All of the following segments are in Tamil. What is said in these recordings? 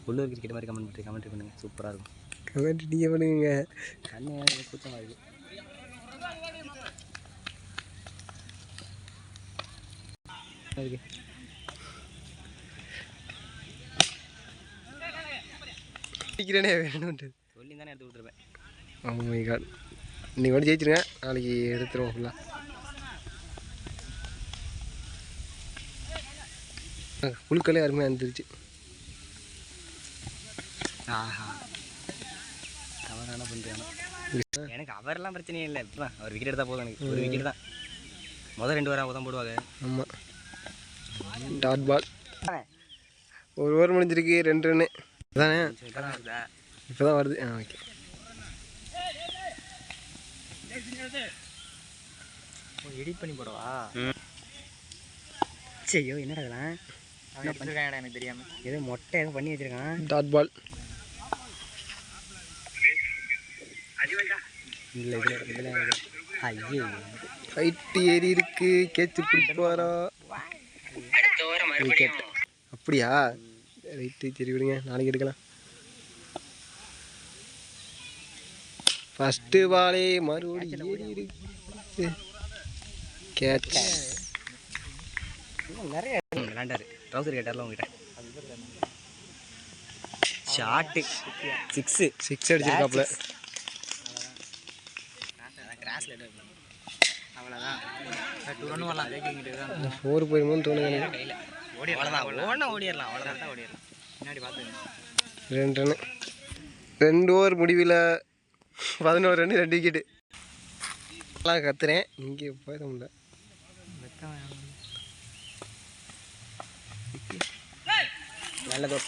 உள்ளூர் கிரிக்கெட் மாதிரி கமெண்ட்ரி பண்ணுங்க, சூப்பராக இருக்கும். கமெண்ட் நீங்கள் பண்ணுங்க. கண்ணு கூச்சமாக இருக்குது. வேணும்ட்டு சொல்லி தானே எடுத்து விட்டுருப்பேன். மை காட், இன்னைக்கு மட்டும் ஜெயிச்சிருங்க, நாளைக்கு எடுத்துருவோம் ஃபுல்லாக. புழுக்களே அருமையாக இருந்துருச்சு. ஆஹா, தவறான பண்ணுறாங்க. எனக்கு அவரெல்லாம் பிரச்சனையே இல்லை. அவர் விக்கெட் எடுத்தால் போதும். எனக்கு ஒரு விக்கெட் தான். முதல் 2 ஓவராக தான் போடுவாங்க. ஆமாம், டாட் பால். ஒரு ஓவர் முடிஞ்சிருக்கு, 2 ரன்னு தானே. இப்போ தான் வருது. ஓகே. எடிட் பண்ணி போடவா? சரியோ, என்னடா இதெல்லாம் எனக்கு தெரியாமல் ஏதோ மொட்டை எதுவும் பண்ணி வச்சிருக்கான். டாட் பால் இல்லை, இதில் ஐயோ ஹைட்டு ஏறி இருக்கு. கேட்ச் பிடிப்பாரா? விக்கெட். அப்படியா? ரைட்டு, சரி விடுங்க, நாளைக்கு எடுக்கலாம். ஃபஸ்ட்டு பாலே மறுபடியும் ஏறி இருக்கு. கேட்ச். நிறைய விளாண்டாரு. ட்ரௌசர் கேட்டார்ல உங்ககிட்ட. ஷாட்டு 6 அடிச்சிருக்காப்புல. அவ்வளோதான். 4 போயிருமோன்னு தோணுங்க. ஓடிடலாம். முன்னாடி பார்த்து 2 ரன்னு. 2 ஓவர் முடிவில் 11 ரன்னு, 2 விக்கெட்டு. நல்லா கத்துறேன், இங்கே போயிட முடியல. நல்லதோ.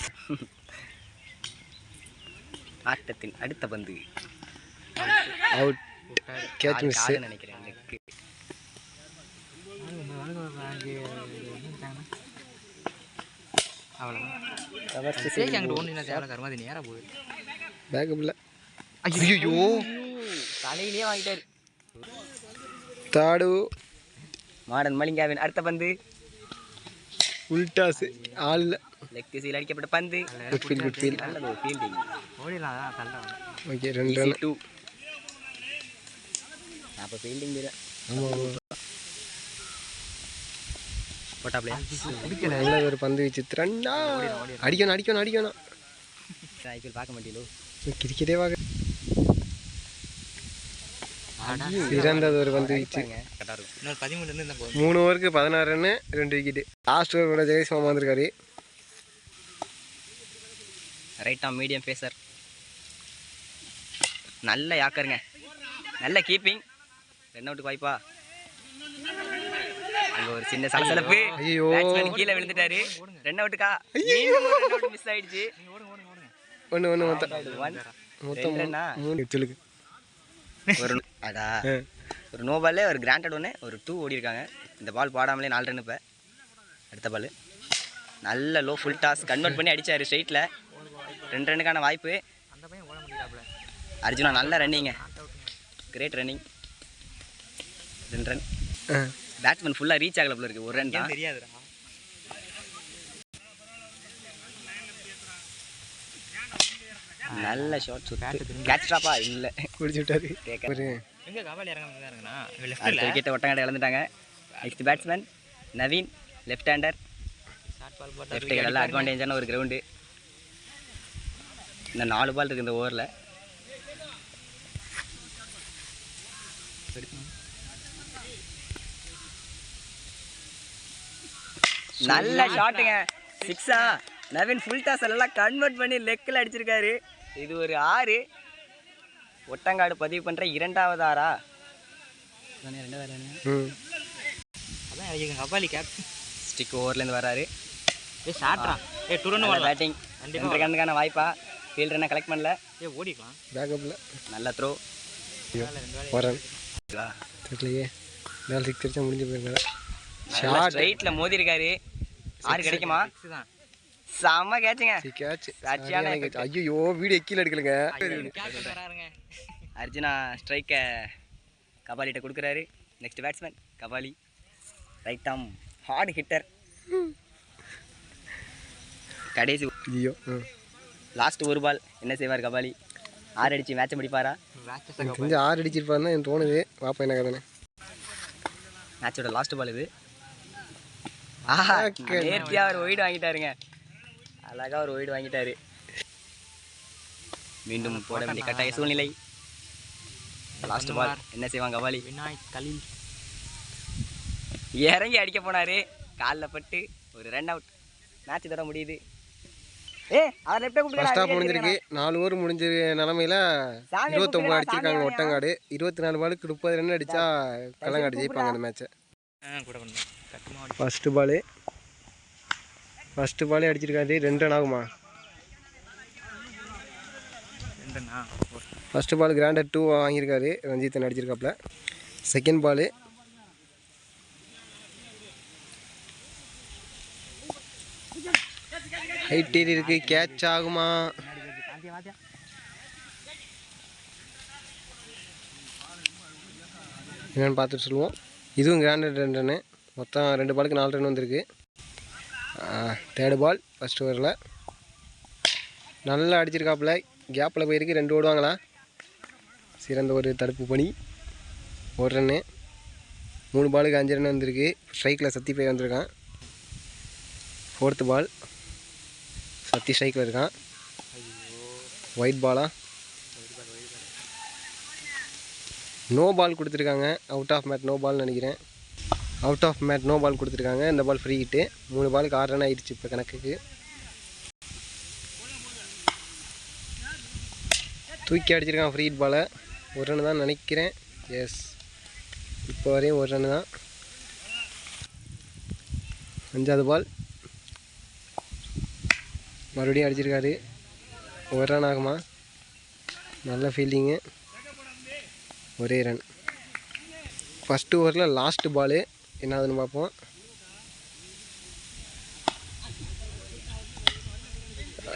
ஆட்டத்தின் அடுத்த பந்து அவுட். கேட்ச் மிஸ் நினைக்கிறேன். பேக்கப்ல. ஐயோ, தலையிலே வாங்கிட்டாரு. தாடு. மாடன் மலிங்காவின் அடுத்த பந்து உல்டாஸ். ஆள் லெக் திசையில் அடிக்கப்பட்ட பந்து. Good field. நல்லது, ஃபீல்டிங். Okay, 2 run. அப்போ ஃபீல்டிங் தெரியல. ஆமாம், போட்டாப்லையா? நல்ல ஒரு பந்து வீச்சு. ரன்னா அடிக்கணும். ஐபிஎல் பார்க்க மாட்டீங்களோ? கிரிக்கெட்டே பார்க்க. சிறந்தது ஒரு பந்து வீச்சு. 3 ஓவருக்கு 16 ரன்னு, 2 விக்கெட்டு. லாஸ்ட் ஓவர் கூட ஜெகதீஷ் மாமா வந்திருக்காரு. ரைட் ஆம் மீடியம் பேசர். நல்ல யாக்கருங்க, நல்ல கீப்பிங். 2 அவுட்டுக்கு வாய்ப்பா. அங்கே ஒரு சின்ன சலசலப்பு. ஐயோ, கீழே விழுந்துட்டாரு. 2 அவுட்டுக்கா? 2 அவுட் மிஸ் ஆயிடுச்சு. ஒன்று மொத்தம் 3 சொல்லுங்க. ஒரு நோ பால், ஒரு கிராண்டட் 1, ஒரு 2 ஓடி இருக்காங்க. இந்த பால் பாடாமலே 4 ரன். இப்போ அடுத்த பால் நல்ல லோ ஃபுல் டாஸ் கன்வெர்ட் பண்ணி அடித்தார் ஸ்ட்ரைட்டில். 2 ரன்னுக்கான வாய்ப்பு. அர்ஜுனா நல்ல ரன்னிங்க, கிரேட் ரன்னிங். 2 ரன். பேட்ஸ்மேன் ஃபுல்லாக ரீச் ஆகல போல இருக்கு. 1 ரன் தான். தெரியாதுடா. நல்ல ஷாட். கேட்ச் ட்ராப்பா? இல்லை, குடிச்சு விட்டாரு. விக்கெட்டை ஒட்டங்காட்டை இழந்துட்டாங்க. Next batsman Naveen, left hander. Left நல்ல அட்வான்டேஜான ஒரு கிரவுண்டு. இந்த 4 பால் இருக்குது இந்த ஓவரில். நல்ல ஷாட்டுங்க, 6. நவீன் ஃபுல் டாஸ் எல்லாம் கன்வெர்ட் பண்ணி லெக்கில் அடிச்சிருக்காரு. இது ஒரு 6. ஒட்டங்காடு பதிவு பண்ணுற 2வது 6ஆ? கபாலி கேப் ஸ்டிக் ஓவர்லேருந்து வராரு. பேட்டிங். 2 ரன்னுக்கான வாய்ப்பா? ஃபீல்டர் என்ன கலெக்ட் பண்ணல. ஓடிக்கலாம். பேக்கப்ல நல்ல த்ரோ. தெரியலையே, 6 அடிச்சா முடிஞ்சு போயிருக்காரு. ஸ்ட்ரைட்டில் மோதி இருக்காரு. 6 கிடைக்குமா? செம்ம கேட்சுங்க. ஐயோ, வீடியோ கீழே எடுக்கலங்க. அர்ஜுனா ஸ்ட்ரைக்கை கபாலிட்ட கொடுக்குறாரு. நெக்ஸ்ட் பேட்ஸ்மேன் கபாலி, ரைட் ஆம் ஹார்ட் ஹிட்டர். கடைசி லாஸ்ட் ஒரு பால் என்ன செய்வார் கபாலி? 6 அடிச்சு மேட்சை முடிப்பாரா? கொஞ்சம் 6 அடிச்சிருப்பாருன்னு எனக்கு தோணுது. பாப்பா என்ன கதைன்னு. மேட்சோட லாஸ்ட் பால் இது. ஆஹா, நேர்த்தியாக ஒரு ஒய்டு வாங்கிட்டாருங்க. அழகாக ஒரு ஒய்டு வாங்கிட்டாரு. மீண்டும் போட வேண்டிய கட்டாய சூழ்நிலை. லாஸ்ட் பால் என்ன செய்வாங்க கபாலி? விநாயக் கலீல் இறங்கி அடிக்க போனாரு, காலில் பட்டு ஒரு ரன் அவுட். மேட்ச் தர முடியுது. அவர் ஃபர்ஸ்ட் ஹாஃப் முடிஞ்சிருக்கு. 4 ஓவர் முடிஞ்ச நிலமையில 29 அடிச்சிருக்காங்க ஒட்டங்காடு. 24 பாலுக்கு 30 ரன் அடித்தா கல்லங்காடு ஜெயிப்பாங்க அந்த மேட்சை. ஃபஸ்ட்டு பாலே அடிச்சிருக்காரு. 2 ரன் ஆகுமா? ஃபஸ்ட்டு பால் கிராண்டட் 2 வாங்கியிருக்காரு. ரஞ்சித்தன் அடிச்சிருக்காப்புல. செகண்ட் பாலு ஹைட் ஏறி இருக்கு. கேட்ச் ஆகுமா? என்னென்னு பார்த்துட்டு சொல்லுவோம். இதுவும் கிராண்டட் 2 ரன்னு. மொத்தம் 2 பாலுக்கு 4 ரன் வந்திருக்கு. தேர்டு பால் ஃபஸ்ட் ஓவரில் நல்லா அடிச்சிருக்காப்புல. கேப்பில் போயிருக்கு. 2 ஓடுவாங்களா? சிறந்த ஒரு தடுப்பு பணி. 1 ரன்னு. 3 பாலுக்கு 5 ரன் வந்திருக்கு. ஸ்ட்ரைக்கில் சத்தி போய் வந்திருக்கான். ஃபோர்த்து பால் சத்தி ஸ்ட்ரைக்கில் இருக்கான். ஒயிட் பாலா? நோ பால் கொடுத்துருக்காங்க. அவுட் ஆஃப் மேட் நோ பால்னு நினைக்கிறேன். Out of mat no ball கொடுத்துருக்காங்க. இந்த பால் ஃப்ரீ ஹிட்டு. 3 பாலுக்கு 6 ரன் ஆயிடுச்சு இப்போ கணக்குக்கு. தூக்கி அடிச்சிருக்கான் ஃப்ரீ ஹிட் பாலை. 1 ரன் தான் நினைக்கிறேன். எஸ், இப்போ வரையும் 1 ரன் தான். 5வது பால் மறுபடியும் அடிச்சிருக்காரு. 1 ரன் ஆகுமா? நல்ல ஃபீல்டிங்கு. ஒரே ரன். ஃபஸ்ட்டு ஓவரில் லாஸ்ட்டு பாலு என்னதுன்னு பார்ப்போம்.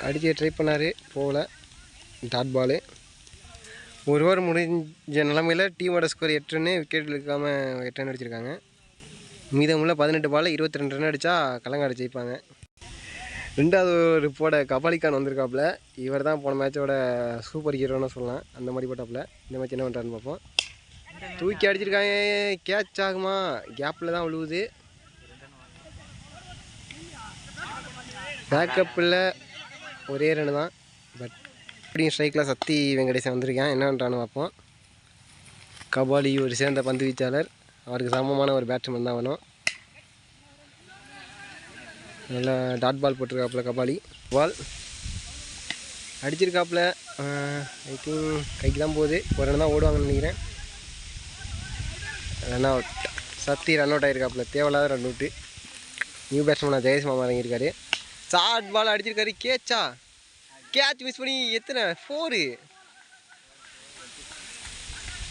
அடிக்க ட்ரை பண்ணார், போகல. டாட் பாலு. 1 ஓவர் முடிஞ்ச நிலமையில் டீமோட ஸ்கோர் 8 ரன்னு. விக்கெட் இழுக்காமல் 8 ரன் அடிச்சிருக்காங்க. மீதமுள்ள 18 பாலில் 22 ரன் அடித்தா கல்லங்காடு ஜெயிப்பாங்க. 2வது ஒரு போட கபாலிக்கான் வந்திருக்காப்புல. இவர் தான் போன மேட்சோட சூப்பர் ஹீரோன்னு சொல்லலாம். அந்த மாதிரி போட்டாப்புல. இந்த மேட்ச் என்ன பண்ணுறாருன்னு பார்ப்போம். தூக்கி அடிச்சிருக்காங்க. கேட்ச் ஆகுமா? கேப்பில் தான் விழுவுது. பேக்கப்பில் ஒரே ரன் தான். பட் இப்படியும் ஸ்ட்ரைக்கில் சத்தி வெங்கடேசன் வந்திருக்கேன். என்ன பண்ணுறான்னு பார்ப்போம். கபாலி ஒரு சேர்ந்த பந்து வீச்சாளர். அவருக்கு சமமான ஒரு பேட்ஸ்மேன் தான் வேணும். நல்லா டாட் பால் போட்டிருக்காப்புல கபாலி. பால் அடிச்சிருக்காப்புல. ஐ திங்க் கைக்கு தான் போகுது. 1 ரன் தான் ஓடுவாங்கன்னு நினைக்கிறேன். Run out. Sathi run out ஆகிருக்காப்புல. தேவையில்லாத ரன் அவுட்டு. நியூ பேட்ஸ்மேனாக ஜெயஸ் மாமா இறங்கியிருக்காரு. ஷார்ட் பால் அடிச்சிருக்காரு. கேட்சா? கேட்ச் மிஸ் பண்ணி எத்தனை 4.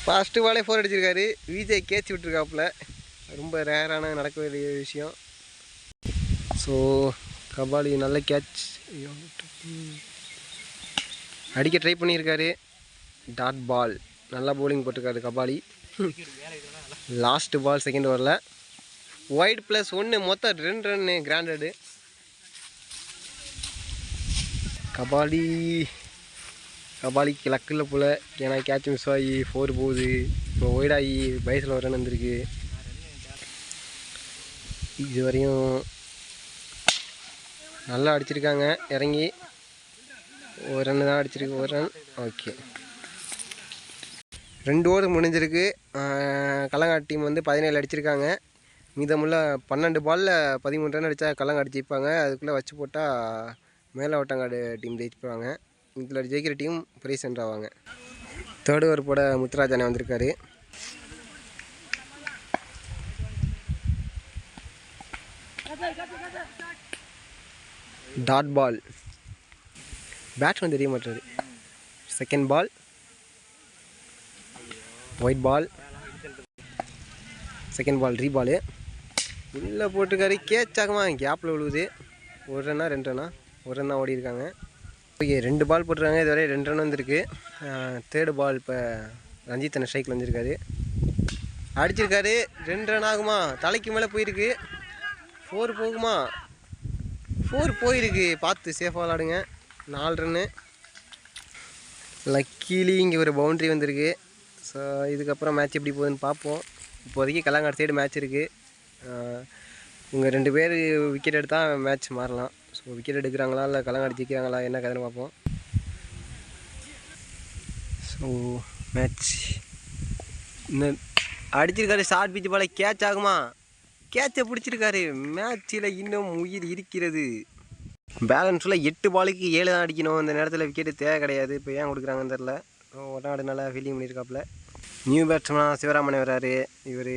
ஃபஸ்ட்டு பாலே 4 அடிச்சிருக்காரு. விஜய் கேட்ச் விட்டுருக்காப்புல. ரொம்ப ரேரான நடக்க வேண்டிய விஷயம். ஸோ கபாலி நல்ல கேட்ச் அடிக்க ட்ரை பண்ணியிருக்காரு. Dot ball. நல்லா பவுலிங் போட்டிருக்காரு கபாலி. லாஸ்ட்டு பால் செகண்ட் ஓவரில் ஒயிட் +1. மொத்தம் 2 ரன்னு கிராண்டடு. கபாலிக்கு லக்கில் போல். ஏன்னா கேட்ச் மிஸ் ஆகி 4 போகுது. இப்போ ஒய்டாகி வயசில் 1 ரன் வந்திருக்கு. இதுவரையும் நல்லா அடிச்சிருக்காங்க. இறங்கி 1 ரன் தான் அடிச்சிருக்கு. 1 ரன். ஓகே, 2 ஓவர் முடிஞ்சிருக்கு. கல்லங்காடு டீம் வந்து 17 அடிச்சிருக்காங்க. மீதமுள்ள 12 பாலில் 13 ரன் அடித்தா கல்லங்காடு ஜெயிப்பாங்க. அதுக்குள்ளே வச்சு போட்டால் மேலே ஒட்டங்காடு டீம் ஜெயிச்சுப்பாங்க. இதில் ஜெயிக்கிற டீம் ப்ரைஸ் சென்றாவாங்க. தேர்ட் ஓவர் போட முத்துராஜானே வந்திருக்காரு. Dot ball. பேட்ஸ்மேன் தெரிய மாட்டாரு. Second ball wide ball. Second ball ரீபாலு. உள்ளே போட்டுருக்காரு. கேட்ச் ஆகுமா? கேப்பில் விழுவுது. 1 ரன்னா 2 ரன்னா? 1 ரன் தான் ஓடி இருக்காங்க. ஓகே, 2 பால் போட்டிருக்காங்க. இதுவரை 2 ரன் வந்திருக்கு. தேர்டு பால் இப்போ ரஞ்சித்தனை ஸ்ட்ரைக்கில் வந்துருக்காரு. அடிச்சிருக்காரு. 2 ரன் ஆகுமா? தலைக்கு மேலே போயிருக்கு. 4 போகுமா? 4 போயிருக்கு. பார்த்து சேஃபாக விளாடுங்க. 4 ரன்னு. லக்கீலி இங்கே ஒரு பவுண்ட்ரி வந்திருக்கு. ஸோ இதுக்கப்புறம் மேட்ச் எப்படி போகுதுன்னு பார்ப்போம். இப்போதைக்கு கல்லங்காடு சைடு மேட்ச் இருக்குது. இவங்க 2 பேர் விக்கெட் எடுத்தால் மேட்ச் மாறலாம். ஸோ விக்கெட் எடுக்கிறாங்களா இல்லை கல்லங்காடு ஜெயிக்கிறாங்களா என்ன கதைன்னு பார்ப்போம். ஸோ மேட்ச் இன்னும் அடிச்சிருக்காரு. ஷார்ட் பிச்சு பால் கேட்ச் ஆகுமா? கேட்சை பிடிச்சிருக்காரு. மேட்சில் இன்னும் உயிர் இருக்கிறது. பேலன்ஸ் ஃபுல்லாக 8 பாலுக்கு 7 தான் அடிக்கணும். இந்த நேரத்தில் விக்கெட்டு தேவை கிடையாது. இப்போ ஏன் கொடுக்குறாங்கன்னு தெரில. ஒட்டாடு நல்லா ஃபீல்டிங் பண்ணியிருக்காப்புல. நியூ பேட்ஸ்மேனாக சிவராமன் வராரு. இவர்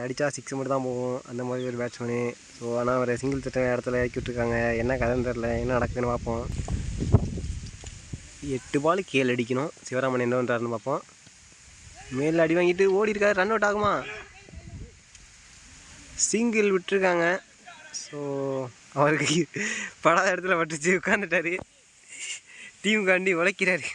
அடித்தா 6 மட்டும் தான் போகும், அந்த மாதிரி ஒரு பேட்ஸ்மேனு. ஸோ ஆனால் அவர் சிங்கிள் தட்ட இடத்துல இறக்கி விட்ருக்காங்க. என்ன கதைன்னு தெரில, என்ன நடக்குதுன்னு பார்ப்போம். 8 பாலுக்கு 7 அடிக்கணும். சிவராமன் என்ன பண்ணுறாருன்னு பார்ப்போம். மேலில் அடி வாங்கிட்டு ஓடி இருக்காரு. ரன் அவுட் ஆகுமா? சிங்கிள் விட்டுருக்காங்க. ஸோ அவருக்கு படாத இடத்துல பட்டுச்சு, உட்காந்துட்டாரு. டீமுக்காண்டி உழைக்கிறாரு.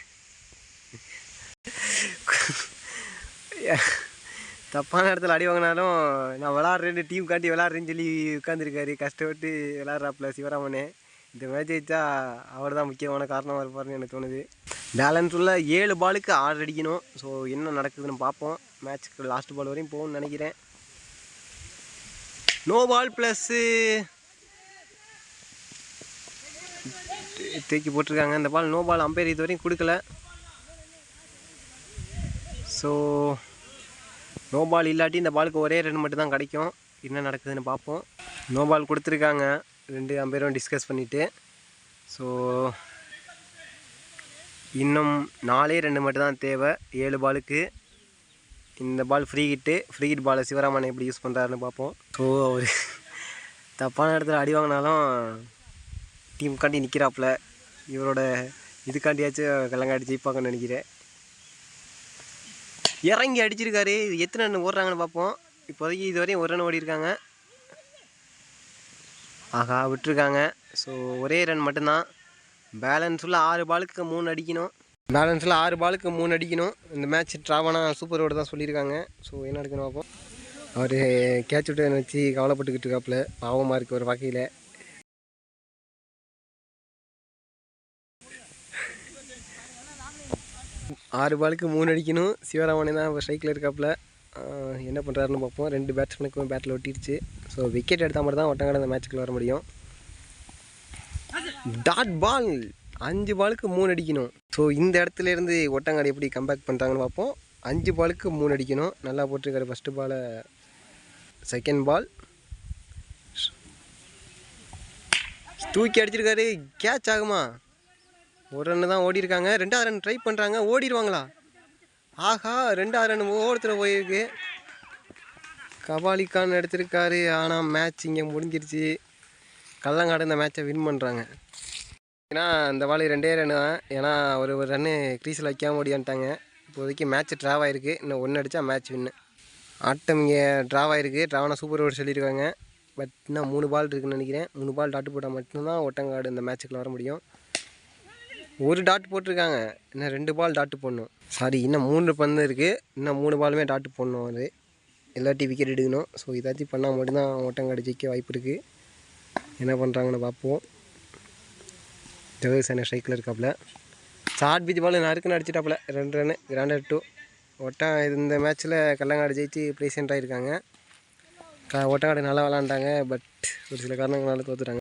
தப்பான இடத்துல அடி வாங்கினாலும் நான் விளாட்றேன்னு டீமுக்காண்டி விளாட்றேன்னு சொல்லி உட்காந்துருக்காரு. கஷ்டப்பட்டு விளாட்றாப்புல சிவராமனே. இந்த மேட்ச் ஜெயிச்சா அவர் தான் முக்கியமான காரணமாக இருப்பார்னு எனக்கு தோணுது. பேலன்ஸ் உள்ள 7 பாலுக்கு 6 அடிக்கணும். ஸோ என்ன நடக்குதுன்னு பார்ப்போம். மேட்ச்சுக்கு லாஸ்ட் பால் வரையும் போகும்னு நினைக்கிறேன். நோ பால் ப்ளஸ்ஸு தூக்கி போட்டிருக்காங்க. இந்த பால் நோ பால். அம்பையர் இது வரையும் கொடுக்கல. ஸோ நோ பால் இல்லாட்டி இந்த பாலுக்கு ஒரே ரன் மட்டும் தான் கிடைக்கும். என்ன நடக்குதுன்னு பார்ப்போம். நோ பால் கொடுத்துருக்காங்க. 2 அம்பையரும் டிஸ்கஸ் பண்ணிவிட்டு. ஸோ இன்னும் 4 ரன் மட்டும் தான் தேவை 7 பாலுக்கு. இந்த பால் ஃப்ரீ ஹிட் பாலை சிவராமன் எப்படி யூஸ் பண்ணுறாருன்னு பார்ப்போம். ஸோ அவர் தப்பான இடத்துல அடி வாங்கினாலும் டீமுக்காண்டி நிற்கிறாப்புல. இவரோட இதுக்காண்டியாச்சும் கல்லங்காடி ஜெயிப்பாங்கன்னு நினைக்கிறேன். இறங்கி அடிச்சிருக்காரு. எத்தனை ரன் ஓடுறாங்கன்னு பார்ப்போம். இப்போதைக்கு இது வரையும் 1 ரன் ஓடி இருக்காங்க. ஆகா விட்டுருக்காங்க. ஸோ ஒரே ரன் மட்டும்தான். பேலன்ஸ் உள்ள 6 பாலுக்கு 3 அடிக்கணும். பேலன்ஸில் 6 பாலுக்கு 3 அடிக்கணும். இந்த மேட்ச் ட்ராவானா சூப்பர் ஓவர் தான் சொல்லியிருக்காங்க. ஸோ என்ன எடுக்கணும் பார்ப்போம். அவர் கேட்ச் விட்டு வச்சு கவலைப்பட்டுக்கிட்டு இருக்காப்புல. பாவமாக இருக்குது ஒரு வகையில். ஆறு பாலுக்கு 3 அடிக்கணும். சிவராமனே தான் இப்போ ஸ்ட்ரைக்கில் இருக்காப்புல. என்ன பண்ணுறாருன்னு பார்ப்போம். 2 பேட்ஸ்மேனுக்கும் பேட்டில் ஒட்டிடுச்சு. ஸோ விக்கெட் எடுத்தால் மட்டும் தான் ஒட்டங்காடு அந்த மேட்ச்சுக்குள்ள வர முடியும். டாட் பால் 5 பாலுக்கு 3 அடிக்கணும். ஸோ இந்த இடத்துலேருந்து ஒட்டங்காடு எப்படி கம்பேக் பண்ணுறாங்கன்னு பார்ப்போம். 5 பாலுக்கு 3 அடிக்கணும். நல்லா போட்டிருக்காரு. ஃபஸ்ட்டு பாலை, செகண்ட் பால் தூக்கி அடிச்சிருக்காரு. கேட்ச் ஆகுமா? 1 ரன்னு தான் ஓடி இருக்காங்க. 2வது ரன் ட்ரை பண்ணுறாங்க. ஓடிடுவாங்களா? ஆஹா 2வது ரன் ஓரத்தில் போயிருக்கு. கபாலிகான் எடுத்திருக்காரு. ஆனால் மேட்ச் இங்கே முடிஞ்சிருச்சு. கல்லங்காடு இந்த மேட்சை வின் பண்ணுறாங்க. ஏன்னா இந்த பால் 2 ரன் தான். ஏன்னா ஒரு ரன்னு க்ரீஸில் வைக்காமல் ஓடியான்ட்டாங்க. இப்போதைக்கு மேட்ச் ட்ராவ் ஆகிருக்கு. இன்னும் 1 அடித்தா மேட்ச் வின்னு. ஆட்டம் இங்கே ட்ராவ் ஆகிருக்கு. ட்ராவானா சூப்பர் ஓவர் சொல்லியிருக்காங்க. பட் இன்னும் 3 பால் இருக்குதுன்னு நினைக்கிறேன். 3 பால் டாட்டு போட்டால் மட்டும்தான் ஒட்டங்காடு இந்த மேட்ச்சுக்குள்ள வர முடியும். 1 டாட் போட்டிருக்காங்க. இன்னும் 2 பால் டாட்டு போடணும். சாரி, இன்னும் 3 பந்து இருக்குது. இன்னும் 3 பாலுமே டாட்டு போடணும். அது எல்லாட்டி விக்கெட் எடுக்கணும். ஸோ இதாச்சும் பண்ணால் மட்டும்தான் ஒட்டங்காடு ஜெயிக்க வாய்ப்பு இருக்குது. என்ன பண்ணுறாங்கன்னு பார்ப்போம். ஜெகதீசன் ஸ்ட்ரைக்கில் இருக்காப்புல. ஷார்ட் பிச் பால் நறுக்குன்னு அடிச்சிட்டாப்புல. 2 ரன்னு. கிராண்டட் 2. இந்த மேட்ச்சில் கல்லங்காடு ஜெயிச்சு ப்ளேசென்ட் ஆகிருக்காங்க. ஒட்டங்காடு நல்லா விளாண்டாங்க. பட் ஒரு சில காரணங்களால் தோற்றுட்டாங்க.